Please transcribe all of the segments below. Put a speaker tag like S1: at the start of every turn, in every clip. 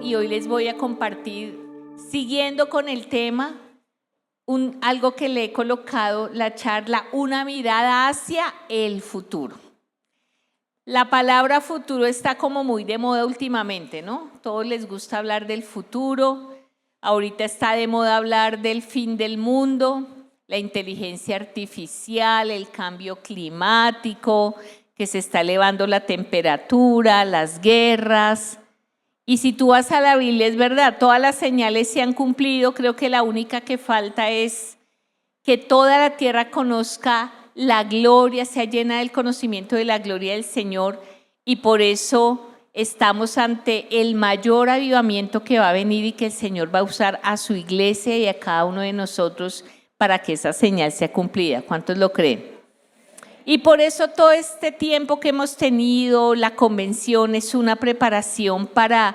S1: y hoy les voy a compartir, siguiendo con el tema, algo que le he colocado la charla, una mirada hacia el futuro. La palabra futuro está como muy de moda últimamente, ¿no? Todos les gusta hablar del futuro. Ahorita está de moda hablar del fin del mundo, la inteligencia artificial, el cambio climático, que se está elevando la temperatura, las guerras. Y si tú vas a la Biblia, es verdad, todas las señales se han cumplido. Creo que la única que falta es que toda la tierra conozca la gloria, sea llena del conocimiento de la gloria del Señor, y por eso estamos ante el mayor avivamiento que va a venir y que el Señor va a usar a su iglesia y a cada uno de nosotros para que esa señal sea cumplida. ¿Cuántos lo creen? Y por eso todo este tiempo que hemos tenido, la convención es una preparación para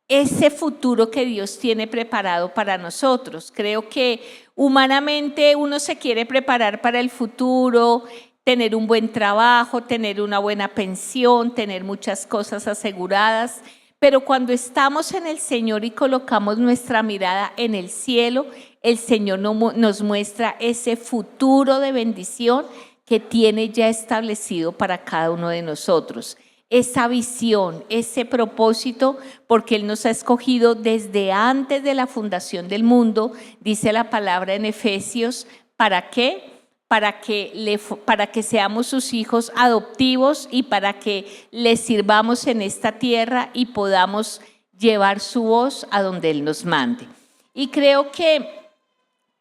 S1: ese futuro que Dios tiene preparado para nosotros. Creo que humanamente uno se quiere preparar para el futuro, tener un buen trabajo, tener una buena pensión, tener muchas cosas aseguradas, pero cuando estamos en el Señor y colocamos nuestra mirada en el cielo, el Señor nos muestra ese futuro de bendición que tiene ya establecido para cada uno de nosotros. Esa visión, ese propósito, porque Él nos ha escogido desde antes de la fundación del mundo, dice la palabra en Efesios. ¿Para qué? Para que seamos sus hijos adoptivos y para que le sirvamos en esta tierra y podamos llevar su voz a donde Él nos mande. Y creo que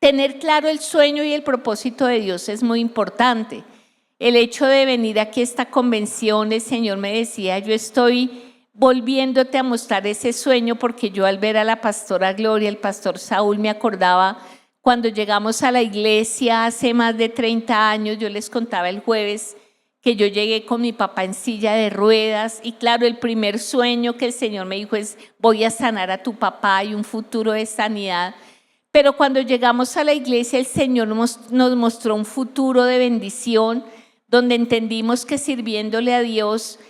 S1: tener claro el sueño y el propósito de Dios es muy importante. El hecho de venir aquí a esta convención, el Señor me decía, yo estoy volviéndote a mostrar ese sueño, porque yo al ver a la pastora Gloria, el pastor Saúl, me acordaba cuando llegamos a la iglesia hace más de 30 años, yo les contaba el jueves que yo llegué con mi papá en silla de ruedas y claro, el primer sueño que el Señor me dijo es, voy a sanar a tu papá y un futuro de sanidad. Pero cuando llegamos a la iglesia, el Señor nos mostró un futuro de bendición, donde entendimos que sirviéndole a Dios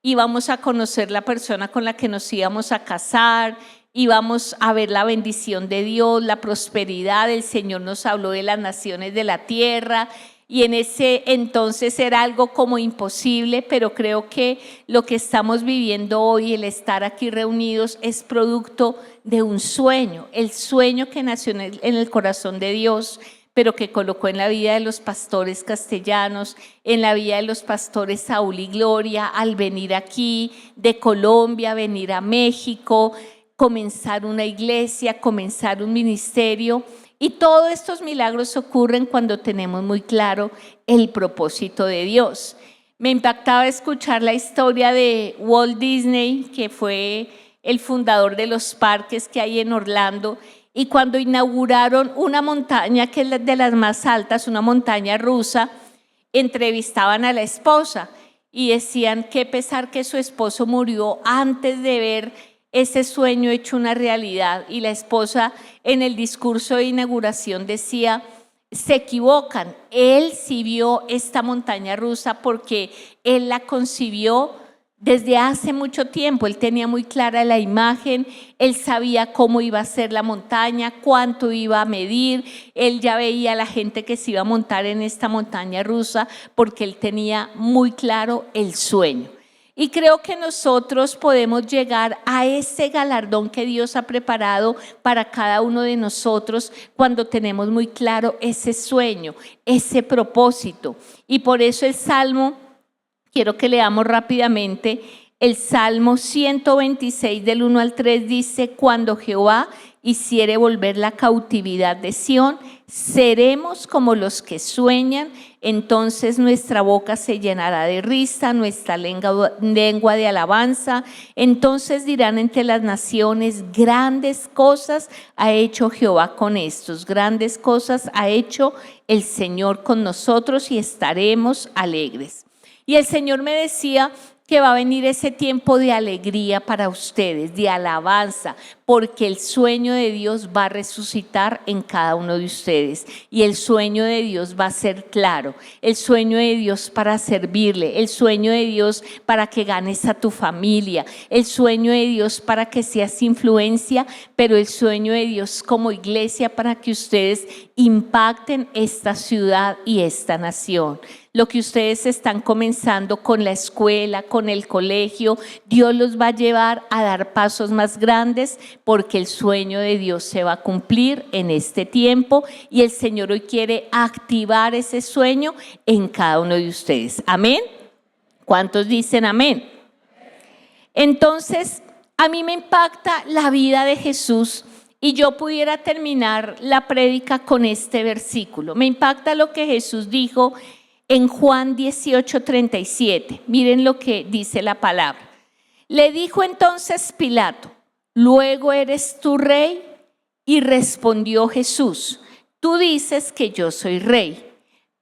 S1: íbamos a conocer la persona con la que nos íbamos a casar, íbamos a ver la bendición de Dios, la prosperidad. El Señor nos habló de las naciones de la tierra y en ese entonces era algo como imposible, pero creo que lo que estamos viviendo hoy, el estar aquí reunidos, es producto de un sueño, el sueño que nació en el corazón de Dios, pero que colocó en la vida de los pastores castellanos, en la vida de los pastores Saúl y Gloria, al venir aquí de Colombia, venir a México, comenzar una iglesia, comenzar un ministerio. Y todos estos milagros ocurren cuando tenemos muy claro el propósito de Dios. Me impactaba escuchar la historia de Walt Disney, que fue el fundador de los parques que hay en Orlando, y cuando inauguraron una montaña que es de las más altas, una montaña rusa, entrevistaban a la esposa y decían qué pesar que su esposo murió antes de ver ese sueño hecho una realidad. Y la esposa en el discurso de inauguración decía, se equivocan, él sí vio esta montaña rusa porque él la concibió desde hace mucho tiempo. Él tenía muy clara la imagen, él sabía cómo iba a ser la montaña, cuánto iba a medir, él ya veía a la gente que se iba a montar en esta montaña rusa porque él tenía muy claro el sueño. Y creo que nosotros podemos llegar a ese galardón que Dios ha preparado para cada uno de nosotros cuando tenemos muy claro ese sueño, ese propósito. Y por eso el Salmo, quiero que leamos rápidamente, el Salmo 126 del 1 al 3 dice, cuando Jehová hiciere volver la cautividad de Sión, seremos como los que sueñan, entonces nuestra boca se llenará de risa, nuestra lengua de alabanza. Entonces dirán entre las naciones, grandes cosas ha hecho Jehová con estos, grandes cosas ha hecho el Señor con nosotros y estaremos alegres. Y el Señor me decía que va a venir ese tiempo de alegría para ustedes, de alabanza, porque el sueño de Dios va a resucitar en cada uno de ustedes y el sueño de Dios va a ser claro, el sueño de Dios para servirle, el sueño de Dios para que ganes a tu familia, el sueño de Dios para que seas influencia, pero el sueño de Dios como iglesia para que ustedes impacten esta ciudad y esta nación. Lo que ustedes están comenzando con la escuela, con el colegio, Dios los va a llevar a dar pasos más grandes porque el sueño de Dios se va a cumplir en este tiempo y el Señor hoy quiere activar ese sueño en cada uno de ustedes. ¿Amén? ¿Cuántos dicen amén? Entonces, a mí me impacta la vida de Jesús y yo pudiera terminar la prédica con este versículo. Me impacta lo que Jesús dijo en Juan 18:37, miren lo que dice la palabra. Le dijo entonces Pilato, ¿luego eres tú rey? Y respondió Jesús, tú dices que yo soy rey,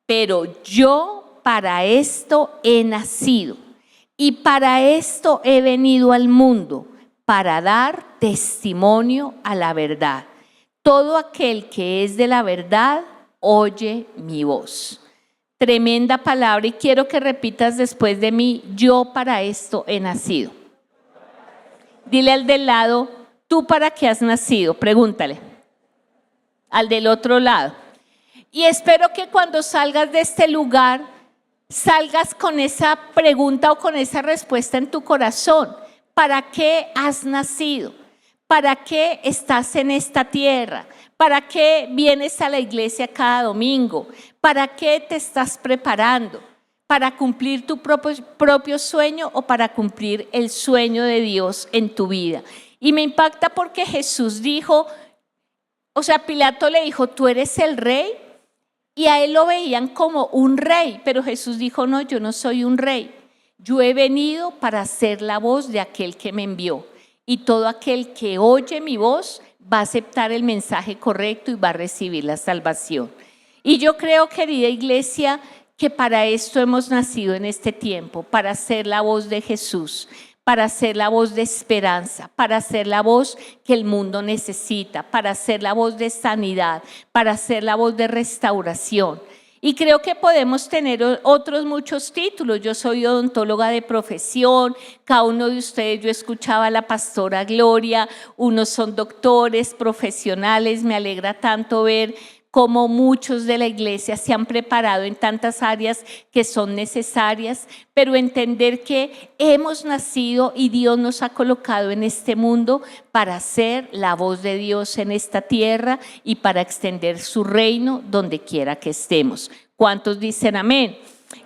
S1: pero yo para esto he nacido y para esto he venido al mundo, para dar testimonio a la verdad. Todo aquel que es de la verdad, oye mi voz. Tremenda palabra y quiero que repitas después de mí, yo para esto he nacido. Dile al del lado, ¿tú para qué has nacido? Pregúntale al del otro lado. Y espero que cuando salgas de este lugar, salgas con esa pregunta o con esa respuesta en tu corazón. ¿Para qué has nacido? ¿Para qué estás en esta tierra? ¿Para qué vienes a la iglesia cada domingo? ¿Para qué te estás preparando? ¿Para cumplir tu propio sueño o para cumplir el sueño de Dios en tu vida? Y me impacta porque Jesús dijo, o sea, Pilato le dijo, ¿tú eres el rey? Y a él lo veían como un rey, pero Jesús dijo, no, yo no soy un rey. Yo he venido para ser la voz de aquel que me envió. Y todo aquel que oye mi voz va a aceptar el mensaje correcto y va a recibir la salvación. Y yo creo, querida iglesia, que para esto hemos nacido en este tiempo, para ser la voz de Jesús, para ser la voz de esperanza, para ser la voz que el mundo necesita, para ser la voz de sanidad, para ser la voz de restauración. Y creo que podemos tener otros muchos títulos. Yo soy odontóloga de profesión, cada uno de ustedes, yo escuchaba a la pastora Gloria, unos son doctores, profesionales, me alegra tanto ver cómo muchos de la iglesia se han preparado en tantas áreas que son necesarias, pero entender que hemos nacido y Dios nos ha colocado en este mundo para ser la voz de Dios en esta tierra y para extender su reino donde quiera que estemos. ¿Cuántos dicen amén?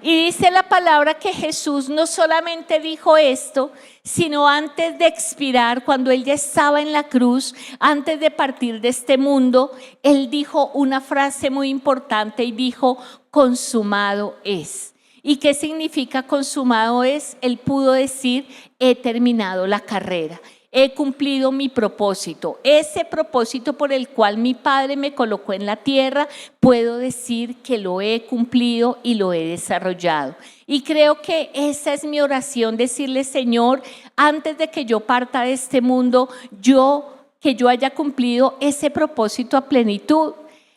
S1: Y dice la palabra que Jesús no solamente dijo esto, sino antes de expirar, cuando Él ya estaba en la cruz, antes de partir de este mundo, Él dijo una frase muy importante y dijo, consumado es. ¿Y qué significa consumado es? Él pudo decir, he terminado la carrera. He cumplido mi propósito, ese propósito por el cual mi Padre me colocó en la tierra, puedo decir que lo he cumplido y lo he desarrollado. Y creo que esa es mi oración, decirle, Señor, antes de que yo parta de este mundo, que yo haya cumplido ese propósito a plenitud.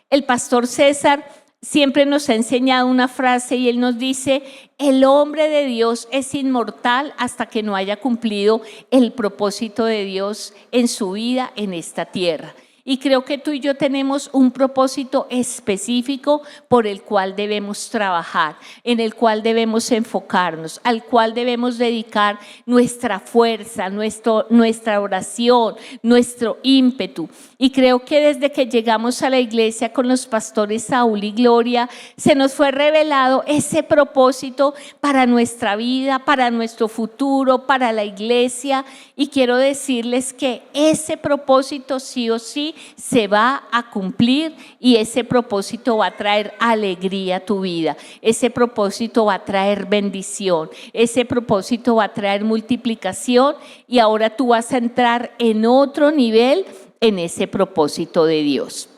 S1: El pastor César siempre nos ha enseñado una frase y él nos dice, el hombre de Dios es inmortal hasta que no haya cumplido el propósito de Dios en su vida en esta tierra. Y creo que tú y yo tenemos un propósito específico por el cual debemos trabajar, en el cual debemos enfocarnos, al cual debemos dedicar nuestra fuerza, nuestra oración, nuestro ímpetu. Y creo que desde que llegamos a la iglesia con los pastores Saúl y Gloria, se nos fue revelado ese propósito para nuestra vida, para nuestro futuro, para la iglesia. Y quiero decirles que ese propósito sí o sí se va a cumplir y ese propósito va a traer alegría a tu vida, ese propósito va a traer bendición, ese propósito va a traer multiplicación y ahora tú vas a entrar en otro nivel en ese propósito de Dios.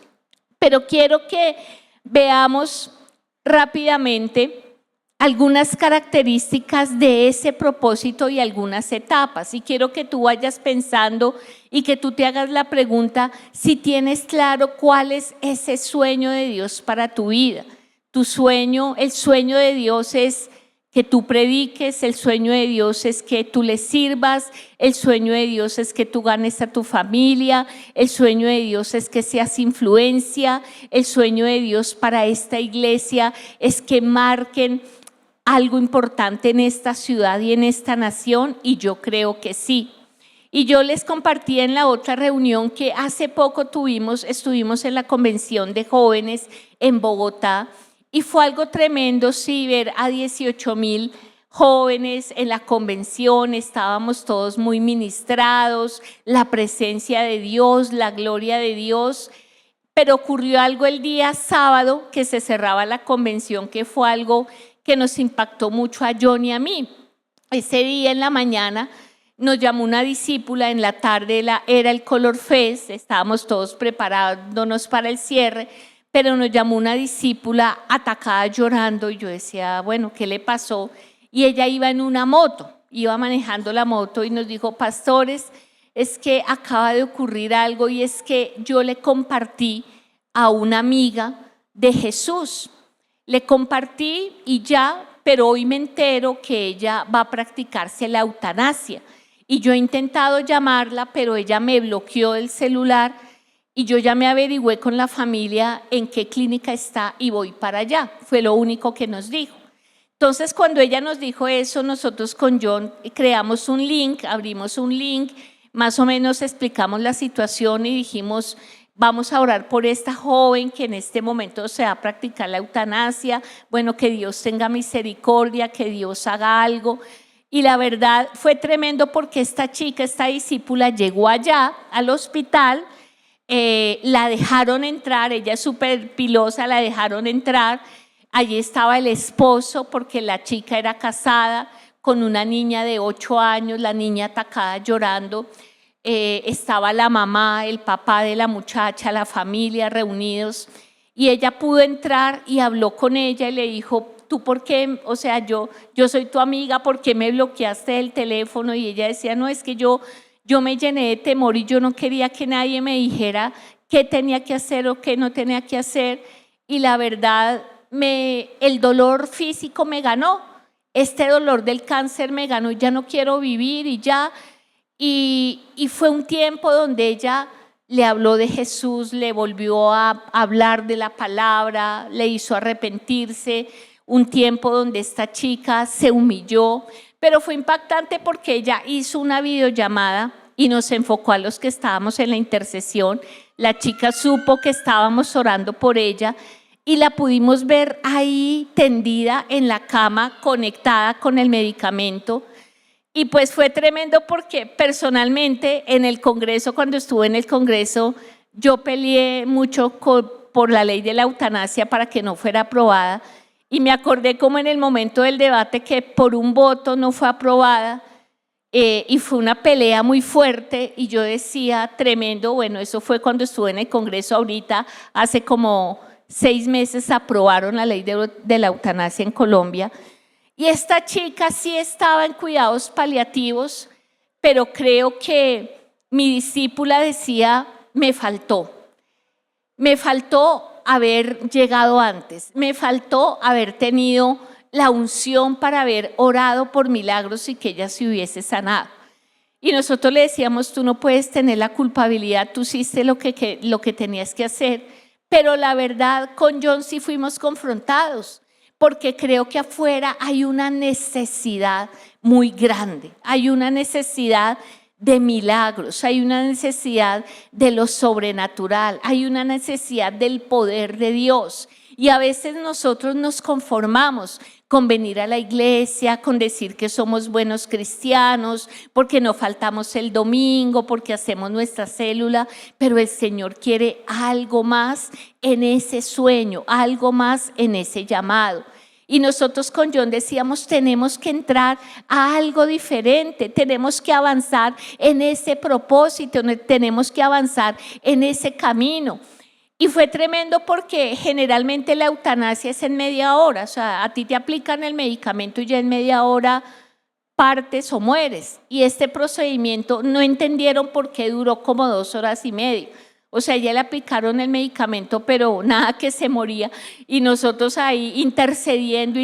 S1: Pero quiero que veamos rápidamente algunas características de ese propósito y algunas etapas. Y quiero que tú vayas pensando y que tú te hagas la pregunta si tienes claro cuál es ese sueño de Dios para tu vida. Tu sueño, el sueño de Dios es que tú prediques, el sueño de Dios es que tú le sirvas, el sueño de Dios es que tú ganes a tu familia, el sueño de Dios es que seas influencia, el sueño de Dios para esta iglesia es que marquen algo importante en esta ciudad y en esta nación, y yo creo que sí. Y yo les compartí en la otra reunión que hace poco estuvimos en la convención de jóvenes en Bogotá, y fue algo tremendo, sí, ver a 18,000 jóvenes en la convención. Estábamos todos muy ministrados, la presencia de Dios, la gloria de Dios. Pero ocurrió algo el día sábado que se cerraba la convención, que fue algo que nos impactó mucho a John y a mí. Ese día en la mañana nos llamó una discípula, en la tarde era el Color Fest, estábamos todos preparándonos para el cierre, pero nos llamó una discípula atacada llorando, y yo decía, bueno, ¿qué le pasó? Y ella iba en una moto, iba manejando la moto, y nos dijo, pastores, es que acaba de ocurrir algo, y es que yo le compartí a una amiga de Jesús. Le compartí y ya, pero hoy me entero que ella va a practicarse la eutanasia. Y yo he intentado llamarla, pero ella me bloqueó el celular, y yo ya me averigüé con la familia en qué clínica está y voy para allá. Fue lo único que nos dijo. Entonces, cuando ella nos dijo eso, nosotros con John creamos un link, abrimos un link, más o menos explicamos la situación y dijimos, vamos a orar por esta joven que en este momento se va a practicar la eutanasia. Bueno, que Dios tenga misericordia, que Dios haga algo. Y la verdad fue tremendo porque esta chica, esta discípula, llegó allá al hospital, la dejaron entrar, ella es súper pilosa, la dejaron entrar. Allí estaba el esposo, porque la chica era casada con una niña de 8 años, la niña atacada llorando. Estaba la mamá, el papá de la muchacha, la familia reunidos, y ella pudo entrar y habló con ella y le dijo, ¿tú por qué? O sea, yo soy tu amiga, ¿por qué me bloqueaste el teléfono? Y ella decía, no, es que yo me llené de temor y yo no quería que nadie me dijera qué tenía que hacer o qué no tenía que hacer. Y la verdad, el dolor físico me ganó, este dolor del cáncer me ganó, y ya no quiero vivir y ya. Y fue un tiempo donde ella le habló de Jesús, le volvió a hablar de la palabra, le hizo arrepentirse. Un tiempo donde esta chica se humilló, pero fue impactante porque ella hizo una videollamada y nos enfocó a los que estábamos en la intercesión. La chica supo que estábamos orando por ella y la pudimos ver ahí tendida en la cama, conectada con el medicamento. Y pues fue tremendo porque personalmente en el Congreso, cuando estuve en el Congreso, yo peleé mucho por la ley de la eutanasia para que no fuera aprobada. Y me acordé como en el momento del debate que por un voto no fue aprobada, y fue una pelea muy fuerte, y yo decía, tremendo. Bueno, eso fue cuando estuve en el Congreso. Ahorita hace como 6 meses aprobaron la ley de la eutanasia en Colombia, y esta chica sí estaba en cuidados paliativos, pero creo que mi discípula decía, me faltó haber llegado antes, me faltó haber tenido la unción para haber orado por milagros y que ella se hubiese sanado. Y nosotros le decíamos, tú no puedes tener la culpabilidad, tú hiciste lo que tenías que hacer. Pero la verdad, con John sí fuimos confrontados, porque creo que afuera hay una necesidad muy grande, hay una necesidad de milagros, hay una necesidad de lo sobrenatural, hay una necesidad del poder de Dios. Y a veces nosotros nos conformamos con venir a la iglesia, con decir que somos buenos cristianos, porque no faltamos el domingo, porque hacemos nuestra célula, pero el Señor quiere algo más en ese sueño, algo más en ese llamado. Y nosotros con John decíamos, tenemos que entrar a algo diferente, tenemos que avanzar en ese propósito, tenemos que avanzar en ese camino. Y fue tremendo porque generalmente la eutanasia es en media hora, o sea, a ti te aplican el medicamento y ya en media hora partes o mueres. Y este procedimiento no entendieron por qué duró como 2 horas y media. O sea, ya le aplicaron el medicamento, pero nada que se moría. Y nosotros ahí intercediendo.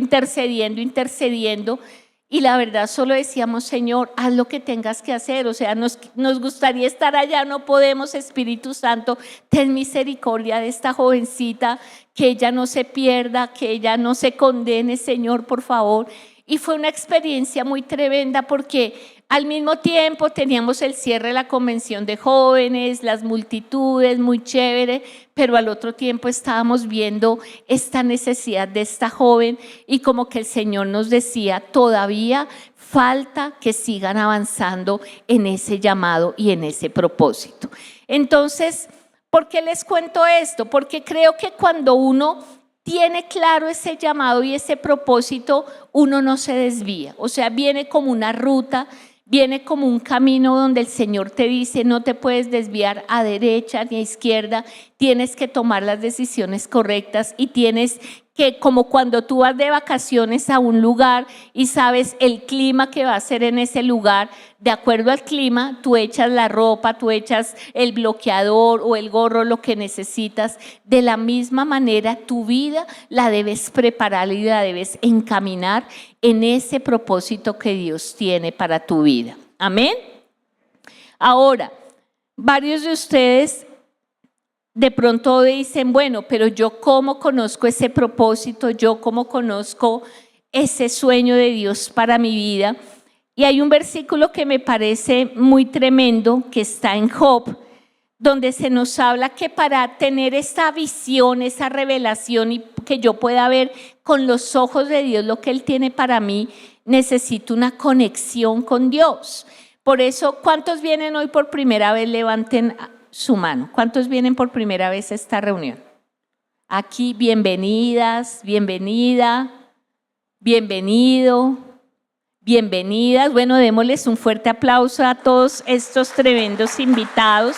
S1: Y la verdad solo decíamos, Señor, haz lo que tengas que hacer. O sea, nos gustaría estar allá, no podemos. Espíritu Santo, ten misericordia de esta jovencita, que ella no se pierda, que ella no se condene, Señor, por favor. Y fue una experiencia muy tremenda porque al mismo tiempo teníamos el cierre de la convención de jóvenes, las multitudes, muy chévere, pero al otro tiempo estábamos viendo esta necesidad de esta joven y como que el Señor nos decía, todavía falta que sigan avanzando en ese llamado y en ese propósito. Entonces, ¿por qué les cuento esto? Porque creo que cuando uno tiene claro ese llamado y ese propósito, uno no se desvía. O sea, viene como una ruta, viene como un camino donde el Señor te dice, no te puedes desviar a derecha ni a izquierda, tienes que tomar las decisiones correctas y tienes que, como cuando tú vas de vacaciones a un lugar y sabes el clima que va a ser en ese lugar, de acuerdo al clima, tú echas la ropa, tú echas el bloqueador o el gorro, lo que necesitas. De la misma manera, tu vida la debes preparar y la debes encaminar en ese propósito que Dios tiene para tu vida. Amén. Ahora, varios de ustedes de pronto dicen, bueno, pero yo cómo conozco ese propósito, yo cómo conozco ese sueño de Dios para mi vida. Y hay un versículo que me parece muy tremendo que está en Job, donde se nos habla que para tener esa visión, esa revelación y que yo pueda ver con los ojos de Dios lo que Él tiene para mí, necesito una conexión con Dios. Por eso, ¿cuántos vienen hoy por primera vez? Levanten su mano. ¿Cuántos vienen por primera vez a esta reunión? Aquí, bienvenidas, bienvenida, bienvenido, bienvenidas. Bueno, démosles un fuerte aplauso a todos estos tremendos invitados.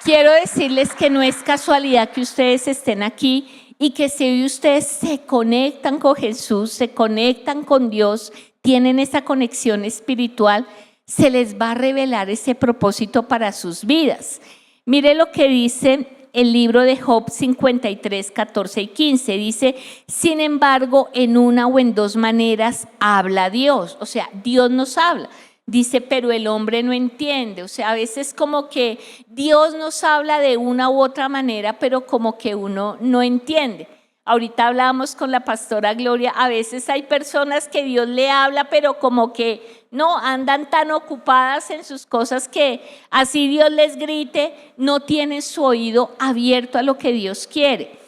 S1: Quiero decirles que no es casualidad que ustedes estén aquí y que si hoy ustedes se conectan con Jesús, se conectan con Dios, tienen esa conexión espiritual, se les va a revelar ese propósito para sus vidas. Mire lo que dice el libro de Job 53, 14 y 15. Dice, sin embargo, en una o en dos maneras habla Dios. O sea, Dios nos habla. Dice, pero el hombre no entiende. O sea, a veces como que Dios nos habla de una u otra manera, pero como que uno no entiende. Ahorita hablábamos con la pastora Gloria, a veces hay personas que Dios le habla, pero como que no, andan tan ocupadas en sus cosas que así Dios les grite, no tienen su oído abierto a lo que Dios quiere.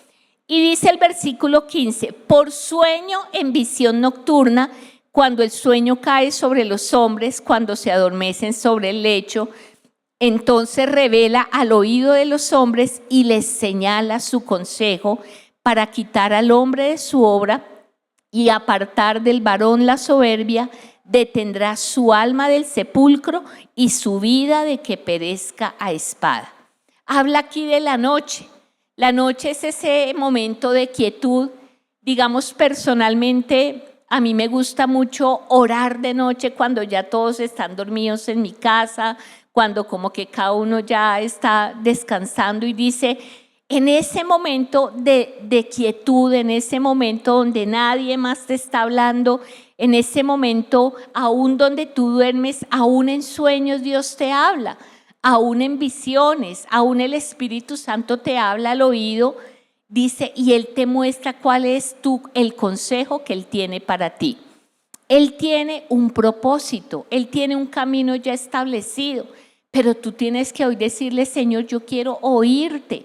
S1: Y dice el versículo 15, por sueño en visión nocturna, cuando el sueño cae sobre los hombres, cuando se adormecen sobre el lecho, entonces revela al oído de los hombres y les señala su consejo para quitar al hombre de su obra y apartar del varón la soberbia, detendrá su alma del sepulcro y su vida de que perezca a espada. Habla aquí de la noche. La noche es ese momento de quietud. Digamos, personalmente, a mí me gusta mucho orar de noche cuando ya todos están dormidos en mi casa, cuando como que cada uno ya está descansando y dice, en ese momento de quietud, en ese momento donde nadie más te está hablando, en ese momento aún donde tú duermes, aún en sueños Dios te habla, aún en visiones, aún el Espíritu Santo te habla al oído, dice, y Él te muestra cuál es el consejo que Él tiene para ti. Él tiene un propósito, Él tiene un camino ya establecido, pero tú tienes que hoy decirle, Señor, yo quiero oírte.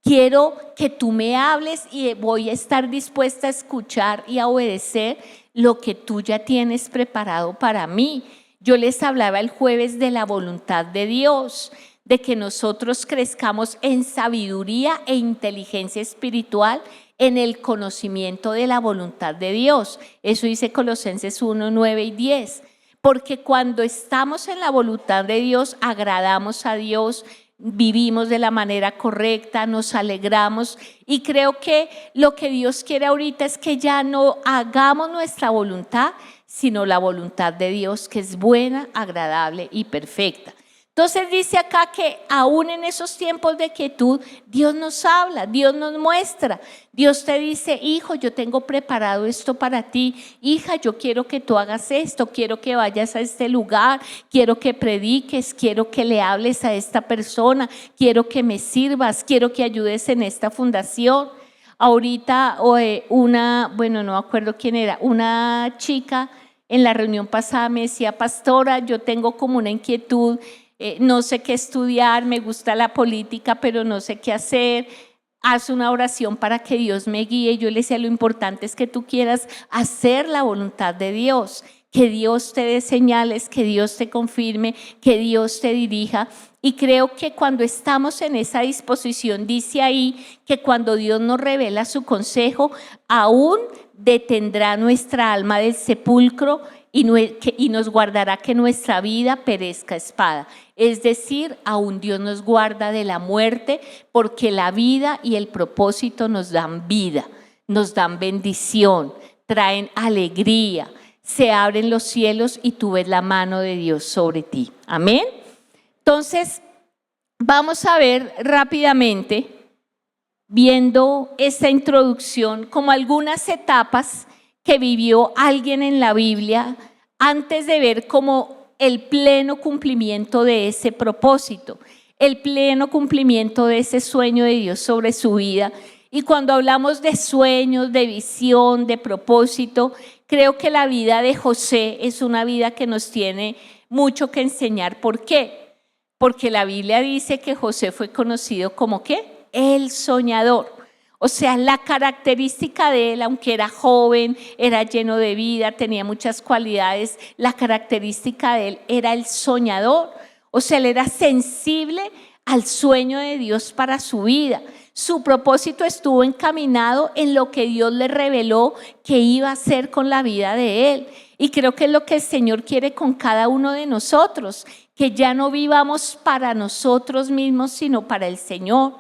S1: Quiero que tú me hables y voy a estar dispuesta a escuchar y a obedecer lo que tú ya tienes preparado para mí. Yo les hablaba el jueves de la voluntad de Dios, de que nosotros crezcamos en sabiduría e inteligencia espiritual en el conocimiento de la voluntad de Dios. Eso dice Colosenses 1, 9 y 10. Porque cuando estamos en la voluntad de Dios, agradamos a Dios, vivimos de la manera correcta, nos alegramos, y creo que lo que Dios quiere ahorita es que ya no hagamos nuestra voluntad, sino la voluntad de Dios, que es buena, agradable y perfecta. Entonces dice acá que aún en esos tiempos de quietud, Dios nos habla, Dios nos muestra. Dios te dice: hijo, yo tengo preparado esto para ti. Hija, yo quiero que tú hagas esto, quiero que vayas a este lugar, quiero que prediques, quiero que le hables a esta persona, quiero que me sirvas, quiero que ayudes en esta fundación. Ahorita no me acuerdo quién era, una chica en la reunión pasada me decía: pastora, yo tengo como una inquietud, no sé qué estudiar, me gusta la política, pero no sé qué hacer. Haz una oración para que Dios me guíe. Yo le decía: lo importante es que tú quieras hacer la voluntad de Dios, que Dios te dé señales, que Dios te confirme, que Dios te dirija. Y creo que cuando estamos en esa disposición, dice ahí que cuando Dios nos revela su consejo, aún detendrá nuestra alma del sepulcro y nos guardará que nuestra vida perezca a espada. Es decir, aún Dios nos guarda de la muerte, porque la vida y el propósito nos dan vida, nos dan bendición, traen alegría, se abren los cielos y tú ves la mano de Dios sobre ti. Amén. Entonces, vamos a ver rápidamente, viendo esta introducción, como algunas etapas que vivió alguien en la Biblia antes de ver como el pleno cumplimiento de ese propósito, el pleno cumplimiento de ese sueño de Dios sobre su vida. Y cuando hablamos de sueños, de visión, de propósito, creo que la vida de José es una vida que nos tiene mucho que enseñar. ¿Por qué? Porque la Biblia dice que José fue conocido como ¿qué? El soñador. O sea, la característica de él, aunque era joven, era lleno de vida, tenía muchas cualidades, la característica de él era el soñador. O sea, él era sensible al sueño de Dios para su vida. Su propósito estuvo encaminado en lo que Dios le reveló que iba a hacer con la vida de él. Y creo que es lo que el Señor quiere con cada uno de nosotros, que ya no vivamos para nosotros mismos, sino para el Señor.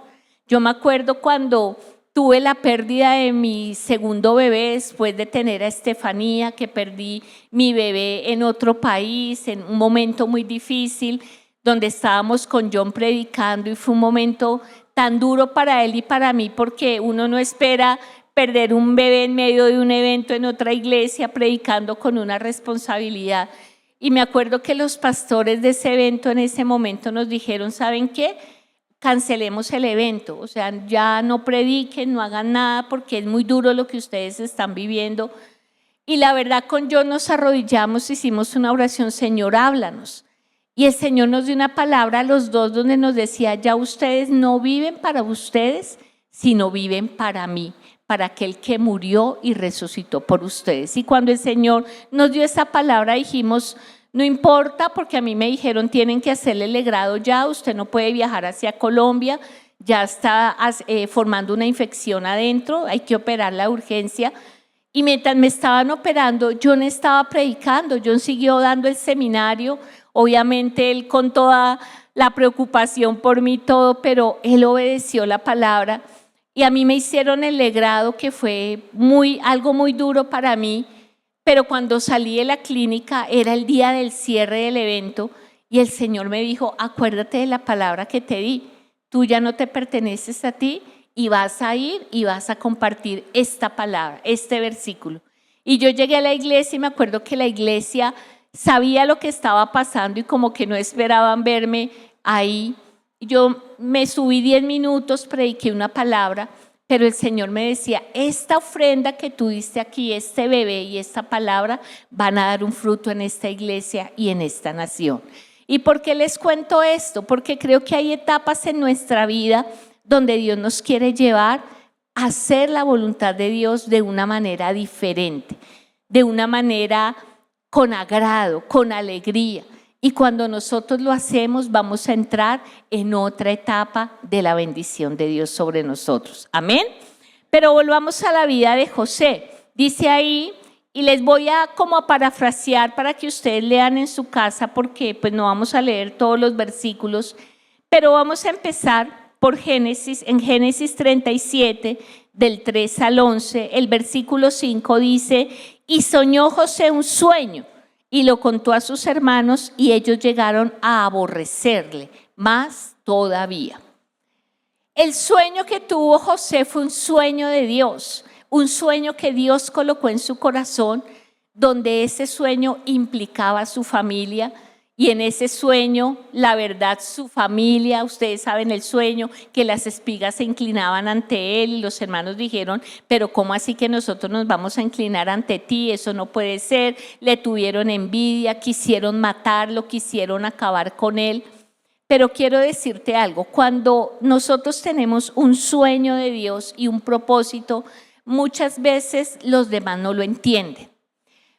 S1: Yo me acuerdo cuando tuve la pérdida de mi segundo bebé, después de tener a Estefanía, que perdí mi bebé en otro país, en un momento muy difícil, donde estábamos con John predicando, y fue un momento tan duro para él y para mí, porque uno no espera perder un bebé en medio de un evento en otra iglesia, predicando con una responsabilidad. Y me acuerdo que los pastores de ese evento en ese momento nos dijeron: ¿saben qué? Cancelemos el evento, o sea, ya no prediquen, no hagan nada, porque es muy duro lo que ustedes están viviendo. Y la verdad, con John nos arrodillamos, hicimos una oración: Señor, háblanos. Y el Señor nos dio una palabra a los dos donde nos decía: ya ustedes no viven para ustedes, sino viven para mí, para aquel que murió y resucitó por ustedes. Y cuando el Señor nos dio esa palabra, dijimos: no importa, porque a mí me dijeron: tienen que hacerle el legrado ya, usted no puede viajar hacia Colombia, ya está formando una infección adentro, hay que operar la urgencia. Y mientras me estaban operando, John estaba predicando, John siguió dando el seminario, obviamente él con toda la preocupación por mí, todo, pero él obedeció la palabra. Y a mí me hicieron el legrado, que fue algo muy duro para mí. Pero cuando salí de la clínica era el día del cierre del evento, y el Señor me dijo: acuérdate de la palabra que te di, tú ya no te perteneces a ti, y vas a ir y vas a compartir esta palabra, este versículo. Y yo llegué a la iglesia, y me acuerdo que la iglesia sabía lo que estaba pasando y como que no esperaban verme ahí. Yo me subí 10 minutos, prediqué una palabra, pero el Señor me decía: esta ofrenda que tú diste aquí, este bebé y esta palabra, van a dar un fruto en esta iglesia y en esta nación. ¿Y por qué les cuento esto? Porque creo que hay etapas en nuestra vida donde Dios nos quiere llevar a hacer la voluntad de Dios de una manera diferente, de una manera con agrado, con alegría. Y cuando nosotros lo hacemos, vamos a entrar en otra etapa de la bendición de Dios sobre nosotros. Amén. Pero volvamos a la vida de José. Dice ahí, y les voy a parafrasear para que ustedes lean en su casa, porque pues no vamos a leer todos los versículos, Pero vamos a empezar por Génesis, en Génesis 37, del 3 al 11, el versículo 5 dice: y soñó José un sueño, y lo contó a sus hermanos, y ellos llegaron a aborrecerle más todavía. El sueño que tuvo José fue un sueño de Dios, un sueño que Dios colocó en su corazón, donde ese sueño implicaba a su familia. Y en ese sueño, la verdad, su familia, ustedes saben el sueño, que las espigas se inclinaban ante él y los hermanos dijeron: pero ¿cómo así que nosotros nos vamos a inclinar ante ti? Eso no puede ser. Le tuvieron envidia, quisieron matarlo, quisieron acabar con él. Pero quiero decirte algo, cuando nosotros tenemos un sueño de Dios y un propósito, muchas veces los demás no lo entienden.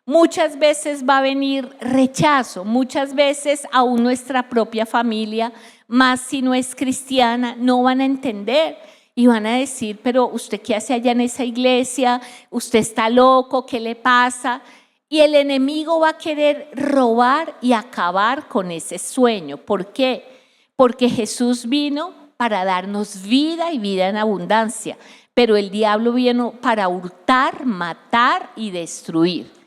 S1: Muchas veces va a venir rechazo, muchas veces aún nuestra propia familia, más si no es cristiana, no van a entender y van a decir: pero ¿usted qué hace allá en esa iglesia? ¿Usted está loco? ¿Qué le pasa? Y el enemigo va a querer robar y acabar con ese sueño. ¿Por qué? Porque Jesús vino para darnos vida y vida en abundancia, pero el diablo vino para hurtar, matar y destruir.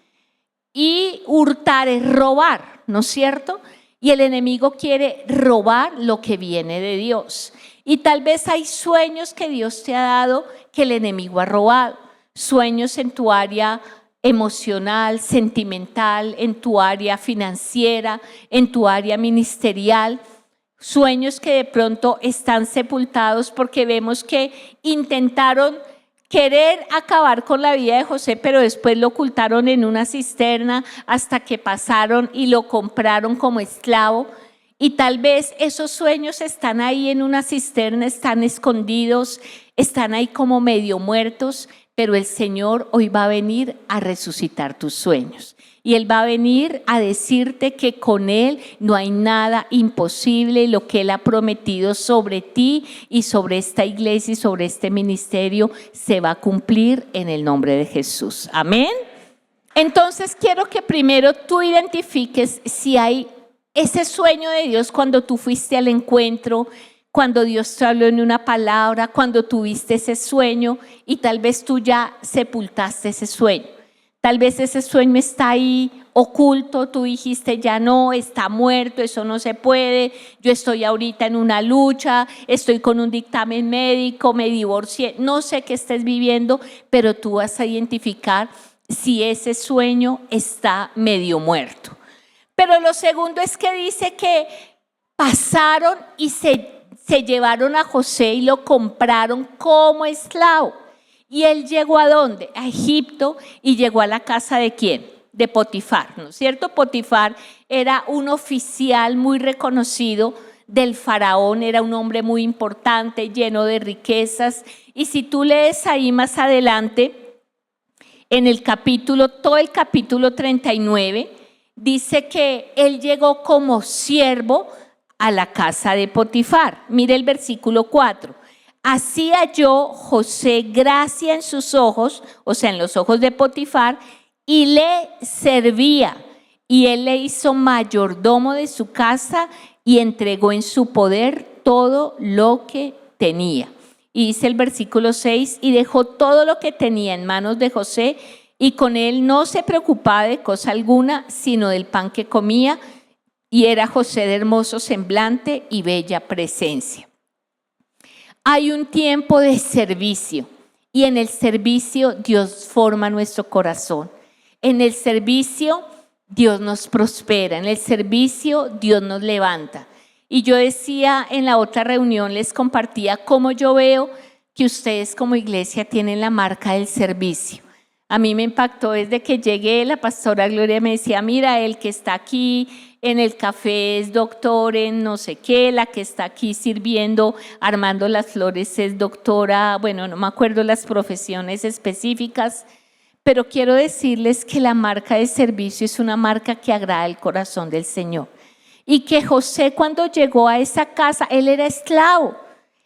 S1: Y hurtar es robar, ¿no es cierto? Y el enemigo quiere robar lo que viene de Dios. Y tal vez hay sueños que Dios te ha dado que el enemigo ha robado. Sueños en tu área emocional, sentimental, en tu área financiera, en tu área ministerial. Sueños que de pronto están sepultados porque vemos que intentaron querer acabar con la vida de José, pero después lo ocultaron en una cisterna hasta que pasaron y lo compraron como esclavo. Y tal vez esos sueños están ahí en una cisterna, están escondidos, están ahí como medio muertos, pero el Señor hoy va a venir a resucitar tus sueños. Y Él va a venir a decirte que con Él no hay nada imposible. Lo que Él ha prometido sobre ti y sobre esta iglesia y sobre este ministerio se va a cumplir en el nombre de Jesús. Amén. Entonces quiero que primero tú identifiques si hay ese sueño de Dios cuando tú fuiste al encuentro, cuando Dios te habló en una palabra, cuando tuviste ese sueño y tal vez tú ya sepultaste ese sueño. Tal vez ese sueño está ahí oculto, tú dijiste: ya no, está muerto, eso no se puede, yo estoy ahorita en una lucha, estoy con un dictamen médico, me divorcié, no sé qué estés viviendo, pero tú vas a identificar si ese sueño está medio muerto. Pero lo segundo es que dice que pasaron y se llevaron a José y lo compraron como esclavo. ¿Y él llegó a dónde? A Egipto, y llegó a la casa ¿de quién? De Potifar, ¿no es cierto? Potifar era un oficial muy reconocido del faraón, era un hombre muy importante, lleno de riquezas. Y si tú lees ahí más adelante, en el capítulo, todo el capítulo 39, dice que él llegó como siervo a la casa de Potifar. Mire el versículo 4. Así halló José gracia en sus ojos, o sea, en los ojos de Potifar, y le servía. Y él le hizo mayordomo de su casa y entregó en su poder todo lo que tenía. Y dice el versículo 6, y dejó todo lo que tenía en manos de José, y con él no se preocupaba de cosa alguna, sino del pan que comía, y era José de hermoso semblante y bella presencia. Hay un tiempo de servicio y en el servicio Dios forma nuestro corazón. En el servicio Dios nos prospera, en el servicio Dios nos levanta. Y yo decía en la otra reunión, les compartía cómo yo veo que ustedes como iglesia tienen la marca del servicio. A mí me impactó desde que llegué, la pastora Gloria me decía: mira, el que está aquí en el café es doctor en no sé qué, la que está aquí sirviendo, armando las flores es doctora, bueno, no me acuerdo las profesiones específicas, pero quiero decirles que la marca de servicio es una marca que agrada el corazón del Señor. Y que José, cuando llegó a esa casa, él era esclavo,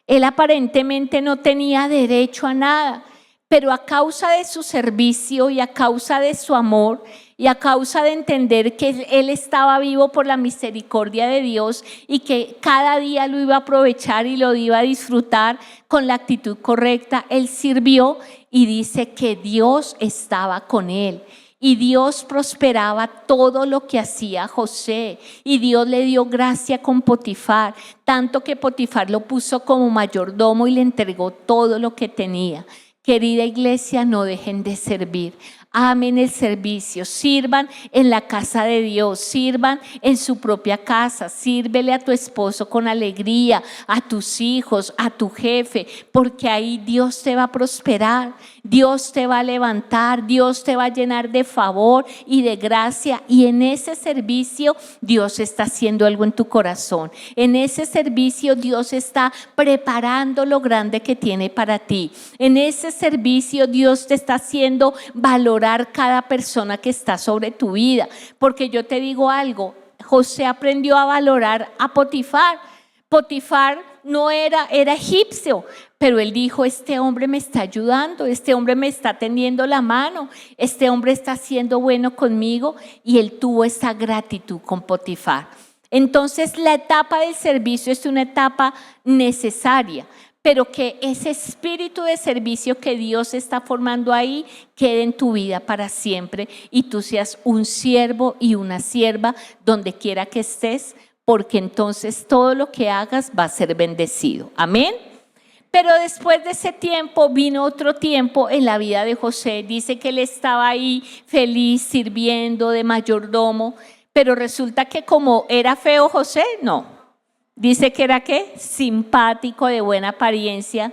S1: él aparentemente no tenía derecho a nada. Pero a causa de su servicio y a causa de su amor y a causa de entender que él estaba vivo por la misericordia de Dios y que cada día lo iba a aprovechar y lo iba a disfrutar con la actitud correcta, él sirvió y dice que Dios estaba con él. Y Dios prosperaba todo lo que hacía José, y Dios le dio gracia con Potifar, tanto que Potifar lo puso como mayordomo y le entregó todo lo que tenía. Querida iglesia, no dejen de servir. Amen el servicio, sirvan en la casa de Dios, sirvan en su propia casa, sírvele a tu esposo con alegría, a tus hijos, a tu jefe, porque ahí Dios te va a prosperar, Dios te va a levantar, Dios te va a llenar de favor y de gracia, y en ese servicio Dios está haciendo algo en tu corazón. En ese servicio Dios está preparando lo grande que tiene para ti. En ese servicio Dios te está haciendo valorar cada persona que está sobre tu vida, porque yo te digo algo, José aprendió a valorar a Potifar. Potifar no era egipcio, pero él dijo: este hombre me está ayudando, este hombre me está tendiendo la mano, este hombre está siendo bueno conmigo, y él tuvo esa gratitud con Potifar. Entonces la etapa del servicio es una etapa necesaria, pero que ese espíritu de servicio que Dios está formando ahí quede en tu vida para siempre, y tú seas un siervo y una sierva donde quiera que estés, porque entonces todo lo que hagas va a ser bendecido. Amén. Pero después de ese tiempo vino otro tiempo en la vida de José. Dice que él estaba ahí feliz sirviendo de mayordomo, pero resulta que como era feo José, no. Dice que era ¿qué? Simpático, de buena apariencia.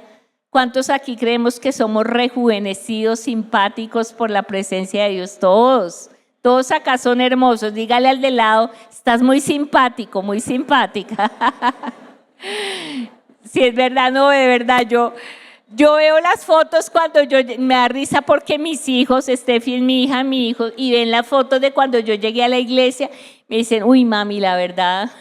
S1: ¿Cuántos aquí creemos que somos rejuvenecidos, simpáticos por la presencia de Dios? Todos acá son hermosos. Dígale al de lado: estás muy simpático, muy simpática. Si es verdad, no, de verdad, yo veo las fotos cuando me da risa, porque mis hijos, Steffi es mi hija, mi hijo, y ven las fotos de cuando yo llegué a la iglesia, me dicen: uy, mami, la verdad,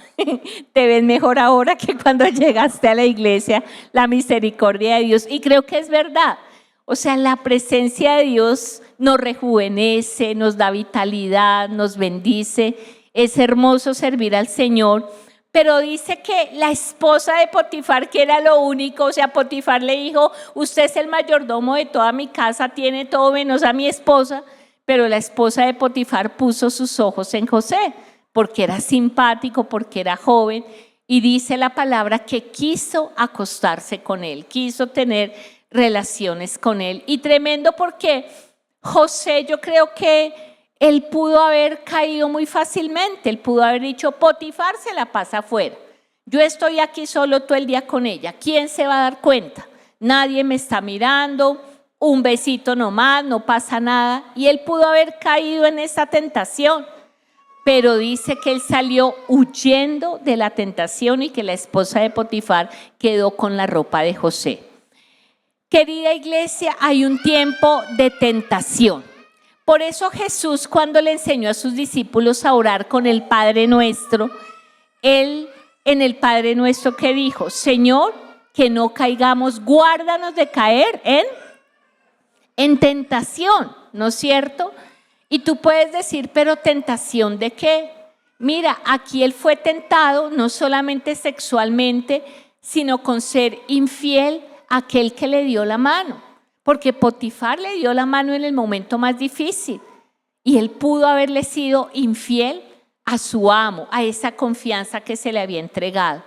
S1: te ves mejor ahora que cuando llegaste a la iglesia. La misericordia de Dios. Y creo que es verdad. O sea, la presencia de Dios nos rejuvenece, nos da vitalidad, nos bendice. Es hermoso servir al Señor. Pero dice que la esposa de Potifar, que era lo único, o sea, Potifar le dijo: usted es el mayordomo de toda mi casa, tiene todo menos a mi esposa. Pero la esposa de Potifar puso sus ojos en José, porque era simpático, porque era joven, y dice la palabra que quiso acostarse con él, quiso tener relaciones con él. Y tremendo, porque José, yo creo que él pudo haber caído muy fácilmente, él pudo haber dicho: Potifar se la pasa afuera, yo estoy aquí solo todo el día con ella, ¿quién se va a dar cuenta? Nadie me está mirando, un besito nomás, no pasa nada. Y él pudo haber caído en esa tentación, pero dice que él salió huyendo de la tentación y que la esposa de Potifar quedó con la ropa de José. Querida iglesia, hay un tiempo de tentación. Por eso Jesús, cuando le enseñó a sus discípulos a orar con el Padre Nuestro, él en el Padre Nuestro, ¿qué dijo? Señor, que no caigamos, guárdanos de caer en tentación, ¿no es cierto? Y tú puedes decir: pero ¿tentación de qué? Mira, aquí él fue tentado no solamente sexualmente, sino con ser infiel a aquel que le dio la mano. Porque Potifar le dio la mano en el momento más difícil, y él pudo haberle sido infiel a su amo, a esa confianza que se le había entregado.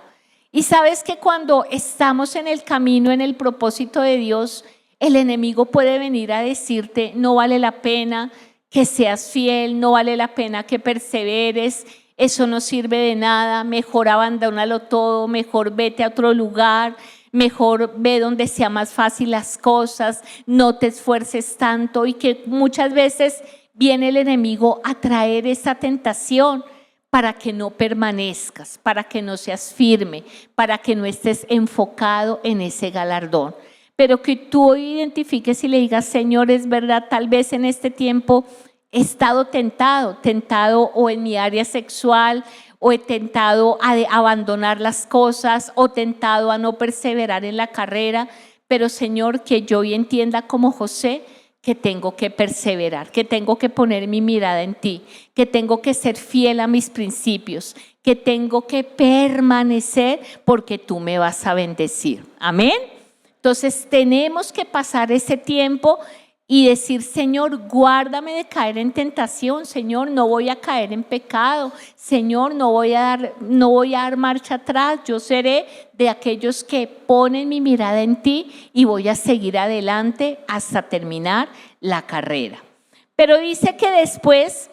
S1: Y sabes que cuando estamos en el camino, en el propósito de Dios, el enemigo puede venir a decirte: no vale la pena que seas fiel, no vale la pena que perseveres, eso no sirve de nada, mejor abandónalo todo, mejor vete a otro lugar, mejor ve donde sea más fácil las cosas, no te esfuerces tanto. Y que muchas veces viene el enemigo a traer esa tentación para que no permanezcas, para que no seas firme, para que no estés enfocado en ese galardón. Pero que tú hoy identifiques y le digas: Señor, es verdad, tal vez en este tiempo he estado tentado o en mi área sexual, o he tentado a abandonar las cosas, o tentado a no perseverar en la carrera. Pero Señor, que yo hoy entienda como José que tengo que perseverar, que tengo que poner mi mirada en ti, que tengo que ser fiel a mis principios, que tengo que permanecer porque tú me vas a bendecir. Amén. Entonces tenemos que pasar ese tiempo y decir: Señor, guárdame de caer en tentación. Señor, no voy a caer en pecado. Señor, no voy a dar marcha atrás. Yo seré de aquellos que ponen mi mirada en ti y voy a seguir adelante hasta terminar la carrera. Pero dice que después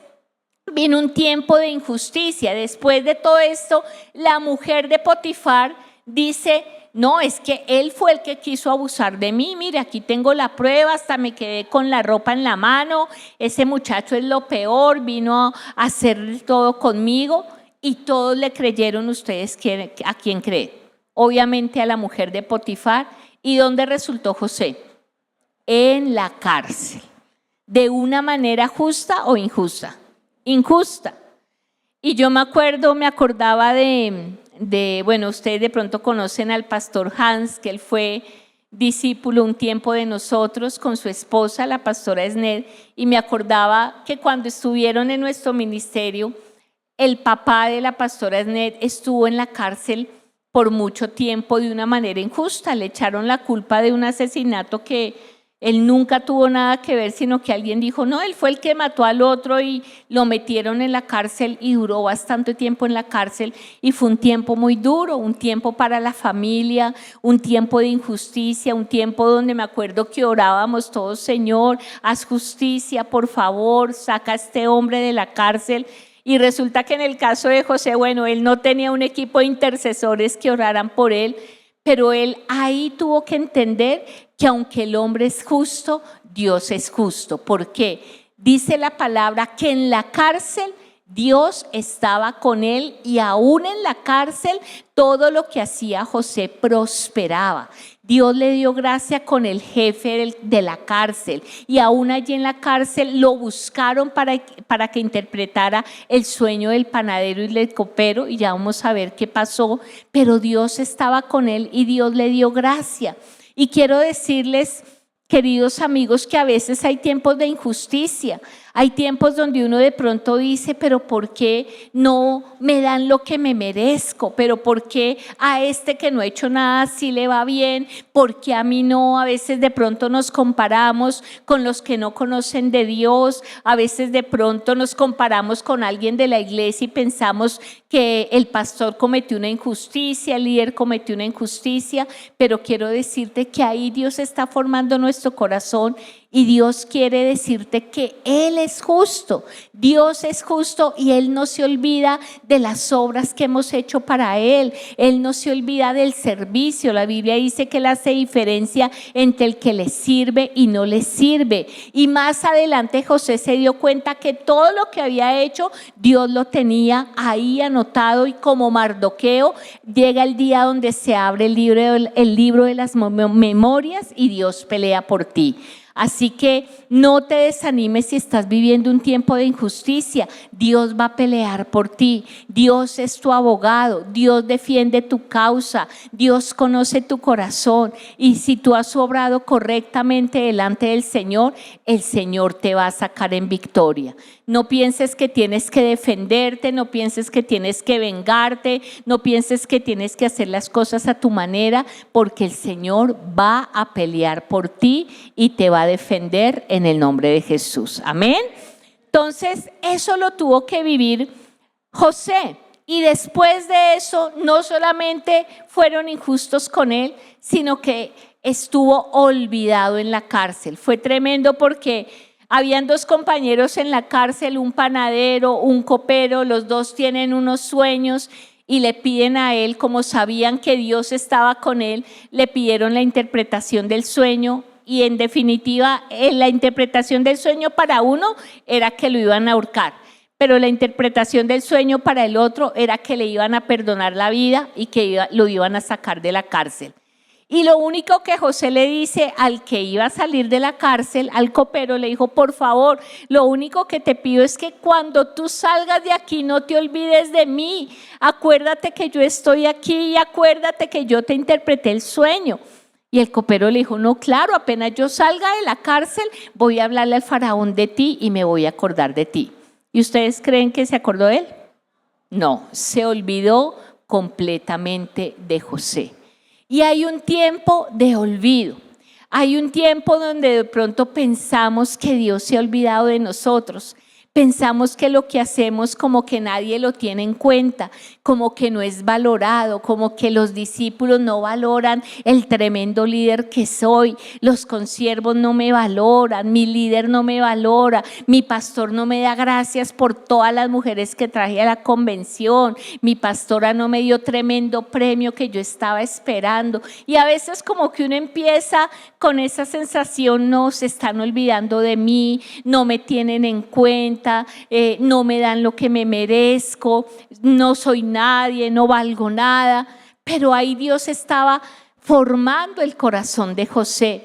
S1: vino un tiempo de injusticia. Después de todo esto, la mujer de Potifar dice: no, es que él fue el que quiso abusar de mí. Mire, aquí tengo la prueba, hasta me quedé con la ropa en la mano. Ese muchacho es lo peor, vino a hacer todo conmigo. Y todos le creyeron. ¿Ustedes a quién creen? Obviamente a la mujer de Potifar. ¿Y dónde resultó José? En la cárcel. ¿De una manera justa o injusta? Injusta. Y yo me acordaba bueno, ustedes de pronto conocen al pastor Hans, que él fue discípulo un tiempo de nosotros con su esposa, la pastora Esner, y me acordaba que cuando estuvieron en nuestro ministerio, el papá de la pastora Esner estuvo en la cárcel por mucho tiempo de una manera injusta. Le echaron la culpa de un asesinato que él nunca tuvo nada que ver, sino que alguien dijo: no, él fue el que mató al otro, y lo metieron en la cárcel y duró bastante tiempo en la cárcel. Y fue un tiempo muy duro, un tiempo para la familia, un tiempo de injusticia, un tiempo donde me acuerdo que orábamos todos: Señor, haz justicia, por favor, saca a este hombre de la cárcel. Y resulta que en el caso de José, bueno, él no tenía un equipo de intercesores que oraran por él, pero él ahí tuvo que entender que aunque el hombre es justo, Dios es justo. ¿Por qué? Dice la palabra que en la cárcel Dios estaba con él, y aún en la cárcel todo lo que hacía José prosperaba. Dios le dio gracia con el jefe de la cárcel, y aún allí en la cárcel lo buscaron para que interpretara el sueño del panadero y del copero, y ya vamos a ver qué pasó. Pero Dios estaba con él y Dios le dio gracia. Y quiero decirles, queridos amigos, que a veces hay tiempos de injusticia. Hay tiempos donde uno de pronto dice: pero ¿por qué no me dan lo que me merezco? ¿Pero por qué a este que no ha hecho nada sí le va bien? ¿Por qué a mí no? A veces de pronto nos comparamos con los que no conocen de Dios. A veces de pronto nos comparamos con alguien de la iglesia y pensamos que el pastor cometió una injusticia, el líder cometió una injusticia. Pero quiero decirte que ahí Dios está formando nuestro corazón, y Dios quiere decirte que Él es justo. Dios es justo, y Él no se olvida de las obras que hemos hecho para Él. Él no se olvida del servicio. La Biblia dice que Él hace diferencia entre el que le sirve y no le sirve. Y más adelante José se dio cuenta que todo lo que había hecho, Dios lo tenía ahí anotado. Y como Mardoqueo, llega el día donde se abre el libro de las memorias, y Dios pelea por ti. Así que no te desanimes si estás viviendo un tiempo de injusticia. Dios va a pelear por ti. Dios es tu abogado. Dios defiende tu causa. Dios conoce tu corazón. Y si tú has obrado correctamente delante del Señor, el Señor te va a sacar en victoria. No pienses que tienes que defenderte, no pienses que tienes que vengarte, no pienses que tienes que hacer las cosas a tu manera, porque el Señor va a pelear por ti y te va a defender en el nombre de Jesús. Amén. Entonces, eso lo tuvo que vivir José. Y después de eso, no solamente fueron injustos con él, sino que estuvo olvidado en la cárcel. Fue tremendo porque habían dos compañeros en la cárcel, un panadero, un copero. Los dos tienen unos sueños y le piden a él, como sabían que Dios estaba con él, le pidieron la interpretación del sueño. Y en definitiva, la interpretación del sueño para uno era que lo iban a ahorcar, pero la interpretación del sueño para el otro era que le iban a perdonar la vida y que lo iban a sacar de la cárcel. Y lo único que José le dice al que iba a salir de la cárcel, al copero, le dijo: por favor, lo único que te pido es que cuando tú salgas de aquí no te olvides de mí. Acuérdate que yo estoy aquí y acuérdate que yo te interpreté el sueño. Y el copero le dijo, no, claro, apenas yo salga de la cárcel, voy a hablarle al faraón de ti y me voy a acordar de ti. ¿Y ustedes creen que se acordó de él? No, se olvidó completamente de José. Y hay un tiempo de olvido. Hay un tiempo donde de pronto pensamos que Dios se ha olvidado de nosotros. Pensamos que lo que hacemos como que nadie lo tiene en cuenta, como que no es valorado, como que los discípulos no valoran el tremendo líder que soy, los consiervos no me valoran, mi líder no me valora, mi pastor no me da gracias por todas las mujeres que traje a la convención, mi pastora no me dio tremendo premio que yo estaba esperando. Y a veces como que uno empieza con esa sensación, no, se están olvidando de mí, no me tienen en cuenta. No me dan lo que me merezco, no soy nadie, no valgo nada. Pero ahí Dios estaba formando el corazón de José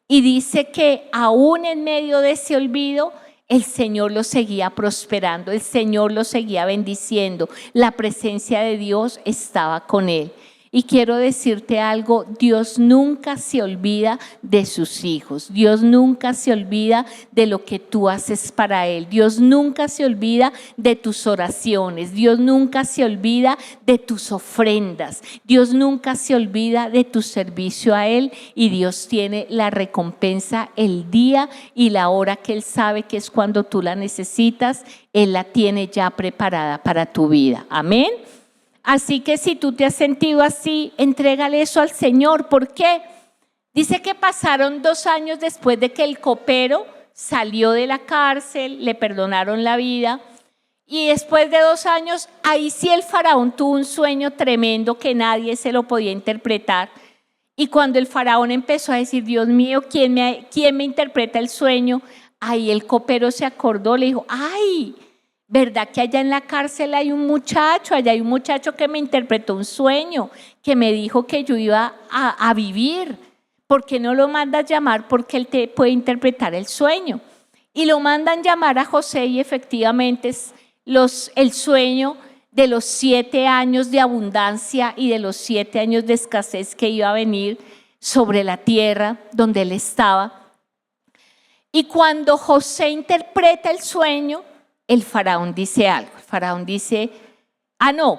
S1: y dice que aún en medio de ese olvido, el Señor lo seguía prosperando, el Señor lo seguía bendiciendo, la presencia de Dios estaba con él. Y quiero decirte algo, Dios nunca se olvida de sus hijos, Dios nunca se olvida de lo que tú haces para Él, Dios nunca se olvida de tus oraciones, Dios nunca se olvida de tus ofrendas, Dios nunca se olvida de tu servicio a Él y Dios tiene la recompensa el día y la hora que Él sabe que es cuando tú la necesitas, Él la tiene ya preparada para tu vida. Amén. Así que si tú te has sentido así, entrégale eso al Señor. ¿Por qué? Dice que pasaron 2 años después de que el copero salió de la cárcel, le perdonaron la vida. Y después de 2 años, ahí sí el faraón tuvo un sueño tremendo que nadie se lo podía interpretar. Y cuando el faraón empezó a decir, Dios mío, ¿quién me interpreta el sueño? Ahí el copero se acordó, le dijo, ¡ay! ¿Verdad que allá en la cárcel hay un muchacho? Allá hay un muchacho que me interpretó un sueño, que me dijo que yo iba a vivir. ¿Por qué no lo mandas llamar? Porque él te puede interpretar el sueño. Y lo mandan llamar a José y efectivamente es el sueño de los 7 años de abundancia y de los 7 años de escasez que iba a venir sobre la tierra donde él estaba. Y cuando José interpreta el sueño, el faraón dice algo. El faraón dice,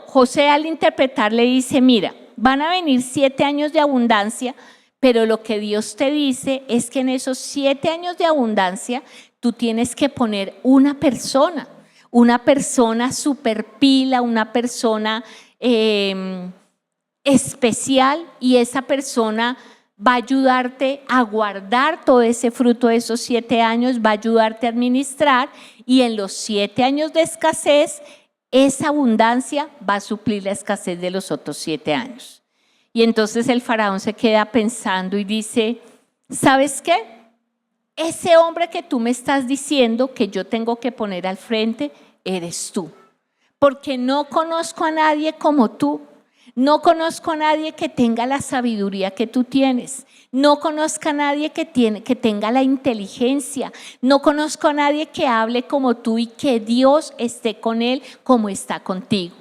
S1: José al interpretar le dice, mira, van a venir 7 años de abundancia, pero lo que Dios te dice es que en esos 7 años de abundancia tú tienes que poner una persona super pila, una persona especial, y esa persona va a ayudarte a guardar todo ese fruto de esos 7 años, va a ayudarte a administrar, y en los 7 años de escasez, esa abundancia va a suplir la escasez de los otros 7 años. Y entonces el faraón se queda pensando y dice, ¿sabes qué? Ese hombre que tú me estás diciendo que yo tengo que poner al frente, eres tú. Porque no conozco a nadie como tú. No conozco a nadie que tenga la sabiduría que tú tienes. No conozco a nadie que tenga la inteligencia. No conozco a nadie que hable como tú y que Dios esté con él como está contigo.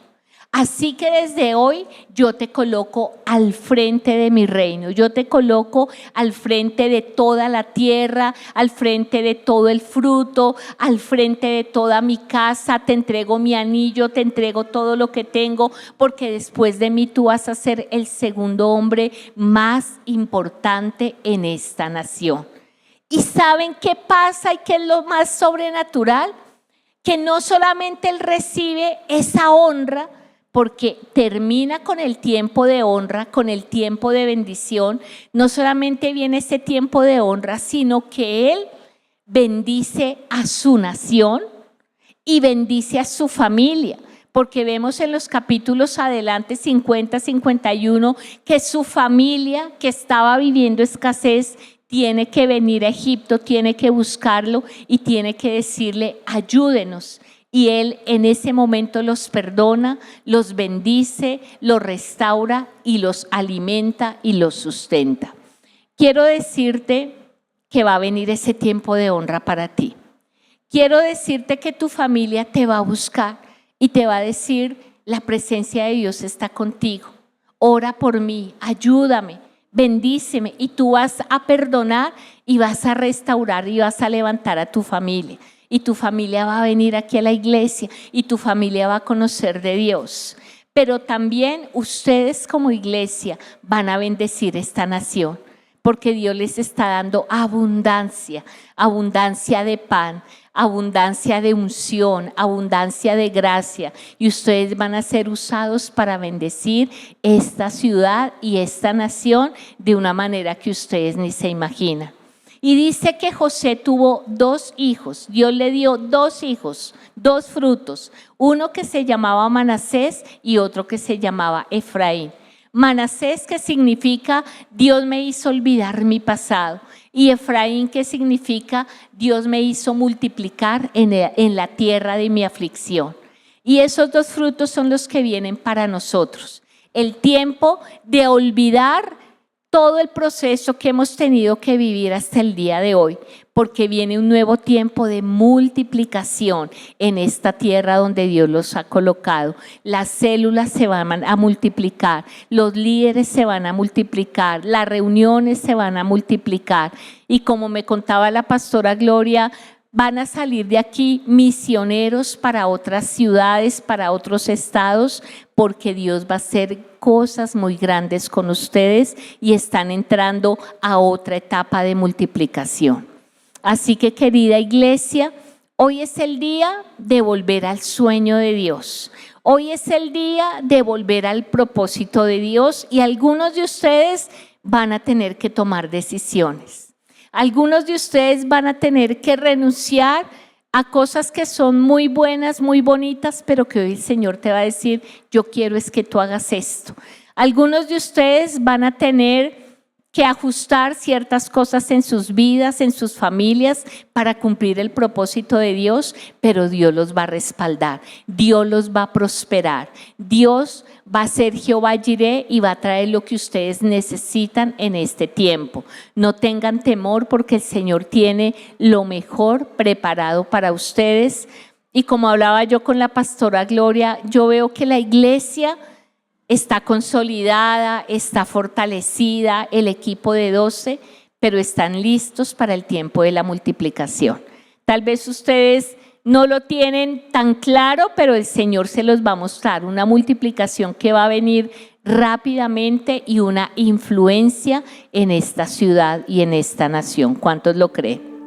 S1: Así que desde hoy yo te coloco al frente de mi reino, yo te coloco al frente de toda la tierra, al frente de todo el fruto, al frente de toda mi casa, te entrego mi anillo, te entrego todo lo que tengo, porque después de mí tú vas a ser el segundo hombre más importante en esta nación. ¿Y saben qué pasa y qué es lo más sobrenatural? Que no solamente él recibe esa honra, porque termina con el tiempo de honra, con el tiempo de bendición. No solamente viene ese tiempo de honra, sino que él bendice a su nación y bendice a su familia, porque vemos en los capítulos adelante 50, 51 que su familia, que estaba viviendo escasez, tiene que venir a Egipto, tiene que buscarlo y tiene que decirle, ayúdenos. Y él en ese momento los perdona, los bendice, los restaura y los alimenta y los sustenta. Quiero decirte que va a venir ese tiempo de honra para ti. Quiero decirte que tu familia te va a buscar y te va a decir, la presencia de Dios está contigo. Ora por mí, ayúdame, bendíceme, y tú vas a perdonar y vas a restaurar y vas a levantar a tu familia. Y tu familia va a venir aquí a la iglesia y tu familia va a conocer de Dios. Pero también ustedes como iglesia van a bendecir esta nación, porque Dios les está dando abundancia, abundancia de pan, abundancia de unción, abundancia de gracia, y ustedes van a ser usados para bendecir esta ciudad y esta nación de una manera que ustedes ni se imaginan. Y dice que José tuvo 2 hijos, Dios le dio 2 hijos, 2 frutos, uno que se llamaba Manasés y otro que se llamaba Efraín. Manasés, que significa Dios me hizo olvidar mi pasado, y Efraín, que significa Dios me hizo multiplicar en la tierra de mi aflicción. Y esos 2 frutos son los que vienen para nosotros. El tiempo de olvidar todo el proceso que hemos tenido que vivir hasta el día de hoy, porque viene un nuevo tiempo de multiplicación en esta tierra donde Dios los ha colocado. Las células se van a multiplicar, los líderes se van a multiplicar, las reuniones se van a multiplicar. Y como me contaba la pastora Gloria, van a salir de aquí misioneros para otras ciudades, para otros estados, porque Dios va a hacer cosas muy grandes con ustedes y están entrando a otra etapa de multiplicación. Así que, querida iglesia, hoy es el día de volver al sueño de Dios. Hoy es el día de volver al propósito de Dios, y algunos de ustedes van a tener que tomar decisiones. Algunos de ustedes van a tener que renunciar a cosas que son muy buenas, muy bonitas, pero que hoy el Señor te va a decir, yo quiero es que tú hagas esto. Algunos de ustedes van a tener que ajustar ciertas cosas en sus vidas, en sus familias, para cumplir el propósito de Dios, pero Dios los va a respaldar, Dios los va a prosperar, Dios va a ser Jehová Jireh y va a traer lo que ustedes necesitan en este tiempo. No tengan temor, porque el Señor tiene lo mejor preparado para ustedes. Y como hablaba yo con la pastora Gloria, yo veo que la iglesia está consolidada, está fortalecida, el equipo de 12, pero están listos para el tiempo de la multiplicación. Tal vez ustedes no lo tienen tan claro, pero el Señor se los va a mostrar, una multiplicación que va a venir rápidamente y una influencia en esta ciudad y en esta nación. ¿Cuántos lo creen?